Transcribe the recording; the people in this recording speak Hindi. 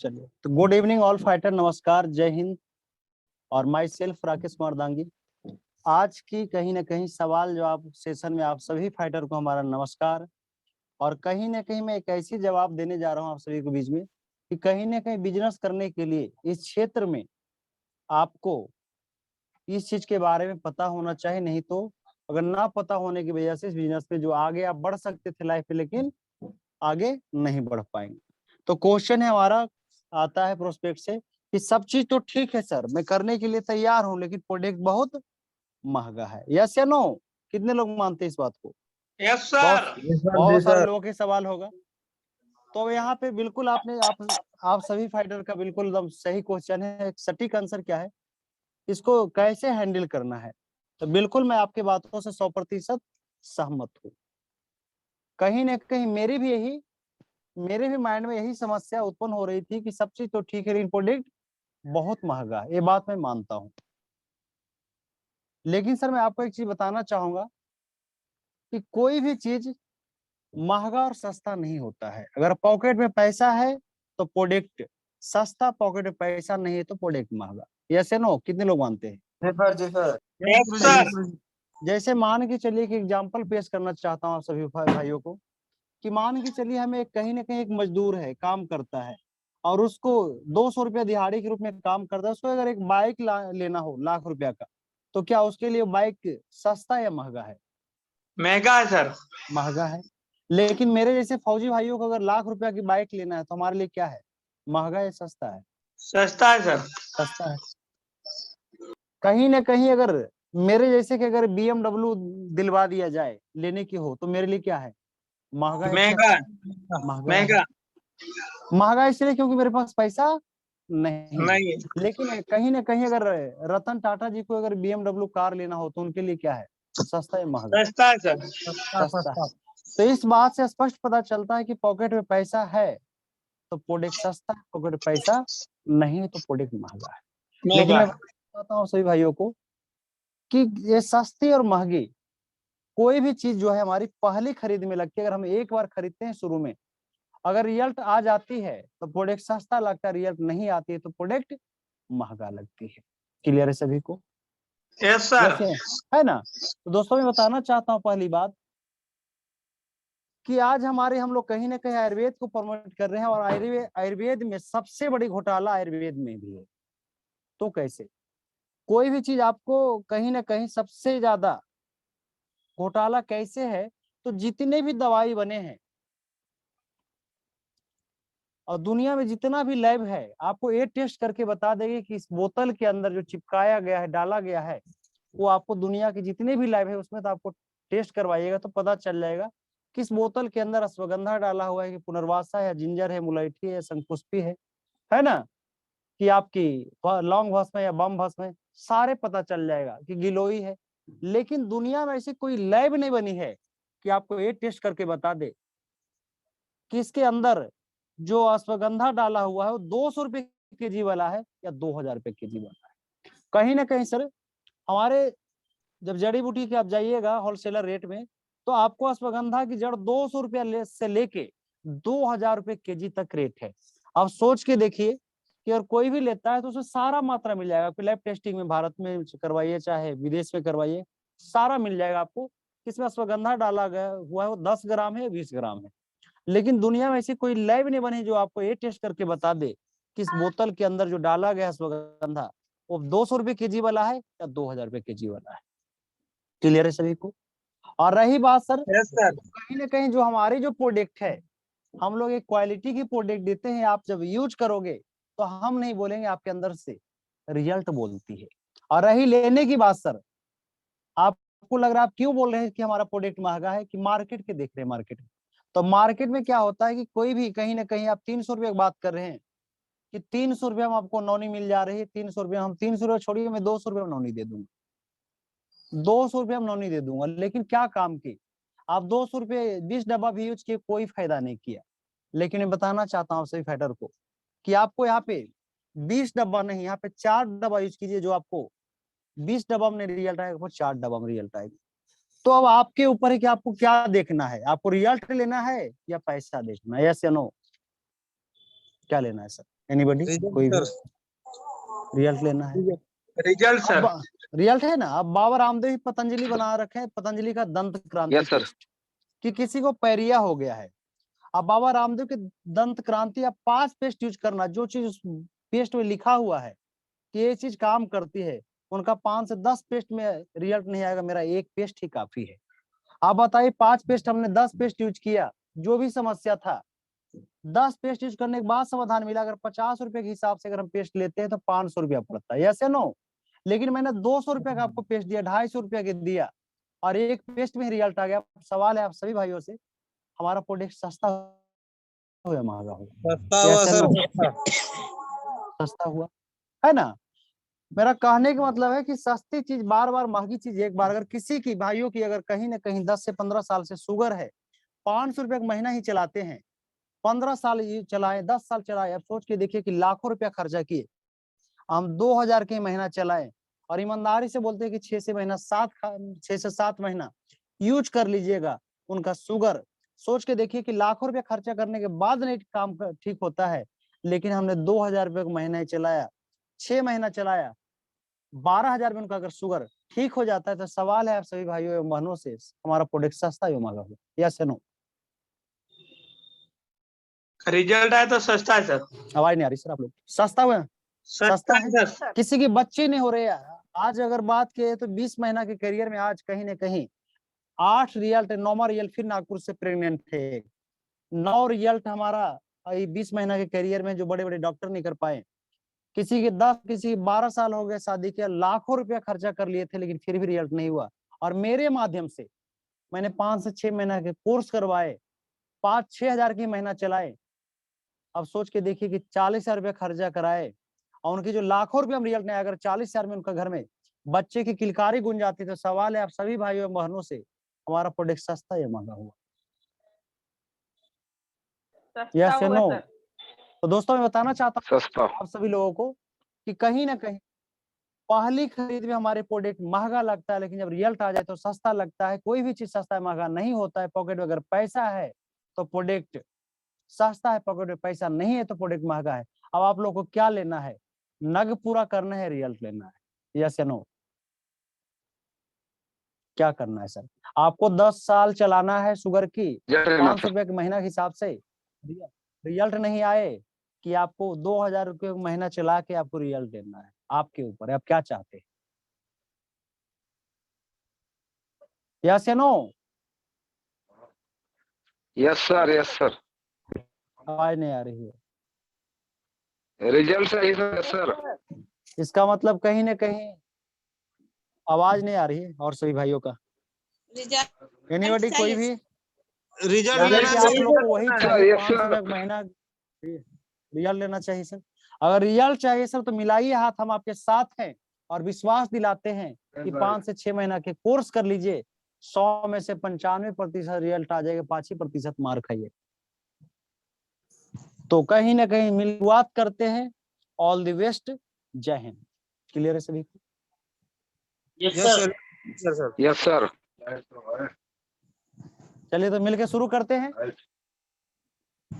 चलिए, तो गुड इवनिंग ऑल फाइटर, नमस्कार, जय हिंद। और माई सेल्फ राकेश कुमार दांगी। आज की कहीं ना कहीं सवाल जवाब सेशन में आप सभी फाइटर को हमारा नमस्कार। और कहीं ना कहीं मैं एक ऐसी जवाब देने जा रहा हूं आप सभी के बीच में कि कहीं ना कहीं बिजनेस करने के लिए इस क्षेत्र में आपको इस चीज के बारे में पता होना चाहिए, नहीं तो अगर ना पता होने की वजह से इस बिजनेस में जो आगे आप बढ़ सकते थे लाइफ में, लेकिन आगे नहीं बढ़ पाएंगे। तो क्वेश्चन है हमारा, आता है प्रोस्पेक्ट से कि सब चीज तो ठीक है सर, मैं करने के लिए तैयार हूं, लेकिन प्रोडक्ट बहुत महंगा है। यस या नो? कितने लोग मानते हैं इस बात को? यस बहुत सर। बहुत सारे लोगों के सवाल होगा। तो यहाँ पे बिल्कुल आप सभी फाइटर का बिल्कुल एकदम सही क्वेश्चन है। सटीक आंसर क्या है, इसको कैसे हैंडल करना है? तो बिल्कुल मैं आपके बातों से 100% सहमत हूँ। कहीं ना कहीं मेरे भी माइंड में यही समस्या उत्पन्न हो रही थी कि सब चीज तो ठीक है, लेकिन प्रोडक्ट बहुत महंगा है। ये बात मैं मानता हूँ, लेकिन सर मैं आपको एक चीज बताना चाहूंगा कि कोई भी चीज महंगा और सस्ता नहीं होता है। अगर पॉकेट में पैसा है तो प्रोडक्ट सस्ता, पॉकेट में पैसा नहीं है तो प्रोडक्ट महंगा। यस या नो? कितने लोग मानते हैं? जी सर। Yes sir. जैसे मान के चलिए कि एग्जाम्पल पेश करना चाहता हूँ आप सभी भाइयों को कि मान के चलिए हमें कहीं ना कहीं एक मजदूर है, काम करता है, और उसको 200 रुपया दिहाड़ी के रूप में काम करता है। उसको अगर एक बाइक लेना हो ₹1,00,000 का, तो क्या उसके लिए बाइक सस्ता या महंगा है? महंगा है सर। महंगा है। लेकिन मेरे जैसे फौजी भाइयों को अगर ₹1,00,000 की बाइक लेना है तो हमारे लिए क्या है, महंगा या सस्ता है? सस्ता है सर। सस्ता है। कहीं ना कहीं अगर मेरे जैसे कि अगर BMW दिलवा दिया जाए लेने की हो तो मेरे लिए क्या है, महंगा या महंगा सस्ता? है। महंगा है। महंगा महंगा इसलिए क्योंकि मेरे पास पैसा नहीं है। नहीं। लेकिन कहीं ना कहीं अगर रतन टाटा जी को अगर BMW कार लेना हो तो उनके लिए क्या है, सस्ता या महंगा? सस्ता है सर। सस्ता है। तो इस बात से स्पष्ट पता चलता है कि पॉकेट में पैसा है तो प्रोडक्ट सस्ता है, पॉकेट में पैसा नहीं है तो प्रोडक्ट महंगा है। लेकिन महंगा मैं है। बताता हूँ सभी भाइयों को कि ये सस्ती और महंगी कोई भी चीज जो है हमारी पहली खरीद में लगती है। अगर हम एक बार खरीदते हैं शुरू में, अगर रिजल्ट आ जाती है तो प्रोडक्ट सस्ता लगता है, रिजल्ट नहीं आती है तो प्रोडक्ट महंगा लगती है। क्लियर है सभी को? Yes sir. है ना? तो दोस्तों मैं बताना चाहता हूँ पहली बात कि आज हम लोग कहीं ना कहीं आयुर्वेद को प्रमोट कर रहे हैं, और आयुर्वेद में सबसे बड़ी घोटाला आयुर्वेद में भी है। तो कैसे? कोई भी चीज आपको कहीं ना कहीं सबसे ज्यादा घोटाला कैसे है, तो जितने भी दवाई बने हैं और दुनिया में जितना भी लैब है, आपको ये टेस्ट करके बता देगी कि इस बोतल के अंदर जो चिपकाया गया है, डाला गया है, वो आपको दुनिया के जितने भी लैब है उसमें तो आपको टेस्ट करवाइएगा तो पता चल जाएगा कि इस बोतल के अंदर अश्वगंधा डाला हुआ है कि पुनर्वासा है, जिंजर है, मुलैठी है, शंखपुष्पी है ना, कि आपकी लौंग भस्म है या बम भस्म है, सारे पता चल जाएगा कि गिलोई है। लेकिन दुनिया में ऐसी कोई लैब नहीं बनी है कि आपको ये टेस्ट करके बता दे कि इसके अंदर जो अश्वगंधा डाला हुआ है वो 200 रुपए केजी वाला है या 2,000 रुपए केजी वाला है। कहीं ना कहीं सर हमारे जब जड़ी बूटी के आप जाइएगा होलसेलर रेट में, तो आपको अश्वगंधा की जड़ 200 रुपया से लेके 2,000 रुपए केजी तक रेट है। आप सोच के देखिए कि अगर कोई भी लेता है तो उसमें सारा मात्रा मिल जाएगा। आपको लैब टेस्टिंग में भारत में करवाइए चाहे विदेश में करवाइए, सारा मिल जाएगा आपको। इसमें अश्वगंधा डाला गया हुआ है वो 10 ग्राम है, 20 ग्राम है। लेकिन दुनिया में ऐसी कोई लैब नहीं बनी जो आपको ये टेस्ट करके बता दे कि इस बोतल के अंदर जो डाला गया है अश्वगंधा वो 200 रुपए केजी वाला है या 2,000 रुपए केजी वाला है। क्लियर है सभी को? और रही बात सर, यस सर। कहीं ना कहीं जो हमारी जो प्रोडक्ट है, हम लोग एक क्वालिटी की प्रोडक्ट देते हैं, आप जब यूज करोगे तो हम नहीं बोलेंगे, आपके अंदर से रिजल्ट बोलती है। और रही लेने की बात सर, आपको लग रहा है आप क्यों बोल रहे हैं कि हमारा प्रोडक्ट महंगा है, कि मार्केट के देख रहे हैं मार्केट में। तो मार्केट में क्या होता है कि कोई भी कहीं ना कहीं आप 300 रुपये की बात कर रहे हैं कि 300 रुपये में आपको नौनी मिल जा रही है, 300 रुपये हम 300 रुपये छोड़िए, मैं 200 रुपये में नौनी दे दूंगा, 200 रुपये में नौनी दे दूंगा। लेकिन क्या काम की, आप 200 रुपये 20 डब्बा भी यूज किए, कोई फायदा नहीं किया। लेकिन मैं बताना चाहता हूँ सभी फाइटर को कि आपको यहाँ पे 20 डब्बा नहीं, यहाँ पे 4 डब्बा यूज कीजिए, जो आपको 20 डब्बा में रिजल्ट आएगा वो 4 डब्बा में रिजल्ट आएगा। तो अब आपके ऊपर है कि आपको क्या देखना है, आपको रिजल्ट लेना है या पैसा देखना है? यस या नो? क्या लेना है सर? एनीबॉडी, कोई भी रिजल्ट लेना है? Result sir. अब रिजल्ट है ना। अब बाबा रामदेव ही पतंजलि बना रखे हैं, पतंजली का दंत क्रांति Yes, sir. टेस्ट, कि किसी को पैरिया हो गया है। अब बाबा रामदेव के दंत क्रांति आप 5 पेस्ट यूज करना, जो चीज उस पेस्ट में लिखा हुआ है कि ये चीज काम करती है, उनका 5 से 10 पेस्ट में रिजल्ट नहीं आएगा, मेरा एक पेस्ट ही काफी है। आप बताइए 5 पेस्ट हमने 10 पेस्ट यूज किया, जो भी समस्या था 10 पेस्ट यूज करने के बाद समाधान मिला। अगर 50 रुपए के हिसाब से अगर हम पेस्ट लेते हैं तो 500 रुपया पड़ता है, यस या नो? लेकिन मैंने 200 रुपया का आपको पेस्ट दिया, 250 रुपया के दिया, और एक पेस्ट में रिजल्ट आ गया। सवाल है आप सभी भाइयों से, हमारा प्रोडक्ट सस्ता हुआ या महंगा हुआ? सस्ता हुआ Yes or सर, no? सस्ता हुआ है ना। मेरा कहने का मतलब है कि सस्ती चीज बार बार, महंगी चीज एक बार। अगर किसी की भाइयों की अगर कहीं ना कहीं 10 से 15 साल से शुगर है, 500 रुपए का महीना ही चलाते हैं, 15 साल ये चलाए, 10 साल चलाए, अब सोच के देखिए कि लाखों रुपया खर्चा किए, हम 2000 के महीना चलाए, और ईमानदारी से बोलते हैं कि 6 से 7 महीना यूज कर लीजिएगा उनका शुगर। सोच के देखिए कि लाखों रुपया खर्चा करने के बाद नहीं काम ठीक होता है, लेकिन हमने 2000 रुपये का महीना ही चलाया, 6 महीना चलाया, 12,000 में उनका अगर शुगर ठीक हो जाता है। तो सवाल है आप सभी भाइयों एवं बहनों से, हमारा प्रोडक्ट सस्ता या महंगा हो? यस या नो? रिजल्ट आया तो सस्ता है सर। आवाज नहीं आ रही सर आप लोग? सस्ता हुआ? सस्ता है सर। किसी की बच्चे नहीं हो रहे हैं। आज अगर बात किए तो 20 महीना के करियर में आज कहीं ना कहीं 8 रिजल्ट, 9वां रिजल्ट फिर नागपुर से प्रेग्नेंट थे। 9 रिजल्ट हमारा 20 महीना के करियर में, जो बड़े बड़े डॉक्टर नहीं कर पाए। किसी के 10, किसी के 12 साल हो गए शादी के, लाखों रुपया खर्चा कर लिए थे, लेकिन फिर भी रिजल्ट नहीं हुआ। और मेरे माध्यम से मैंने 5 से 6 महीना के कोर्स करवाए, 5-6 हजार की महीना चलाए। अब सोच के देखिए कि 40,000 रुपया खर्चा कराए, और उनकी जो लाखों रुपया में रिजल्ट नहीं आया, अगर 40,000 में उनका घर में बच्चे की किलकारी गुंज जाती। तो सवाल है आप सभी भाइयों एवं बहनों से, हमारा प्रोडक्ट सस्ता या महंगा हुआ? यस या नो? तो दोस्तों मैं बताना चाहता हूँ सस्ता। आप सभी लोगों को कि कहीं ना कहीं पहली खरीद में हमारे प्रोडक्ट महंगा लगता है, लेकिन जब रिजल्ट आ जाए तो सस्ता लगता है। कोई भी चीज सस्ता महंगा नहीं होता है। पॉकेट में अगर पैसा है तो प्रोडक्ट सस्ता है, पॉकेट में पैसा नहीं है तो प्रोडक्ट महंगा है। अब आप लोग को क्या लेना है? नग पूरा करना है, रिजल्ट लेना है? यस या नो? क्या करना है सर? आपको 10 साल चलाना है शुगर की, 500 रुपए के महीना के हिसाब से। रिजल्ट नहीं आए कि आपको 2000 रुपये महीना चला के आपको रिजल्ट देना है, आपके ऊपर है, आप क्या चाहते हैं? यस या no? Yes sir, yes sir. आवाज नहीं आ रही है। रिजल्ट सही सर। इसका मतलब कहीं ना कहीं आवाज नहीं आ रही है और सभी भाइयों का। एनीबॉडी, कोई भी? रिजल्ट यानी लेना कि आप चाहिए लोग को वही चाहिए, Yes, 500 sir. रुपये का महीना रिजल्ट लेना चाहिए सर। अगर रिजल्ट चाहिए सर तो मिलाइए हाथ, हम आपके साथ हैं और विश्वास दिलाते हैं कि 5 से 6 महीना के कोर्स कर लीजिए, 100 में से 95% रिजल्ट आ जाएगा, 5% मार खाइए। तो कहीं ना कहीं शुरुआत करते हैं। ऑल द बेस्ट, जय हिंद। क्लियर है सभी को? Yes sir, yes sir. चलिए तो मिलके शुरू करते हैं।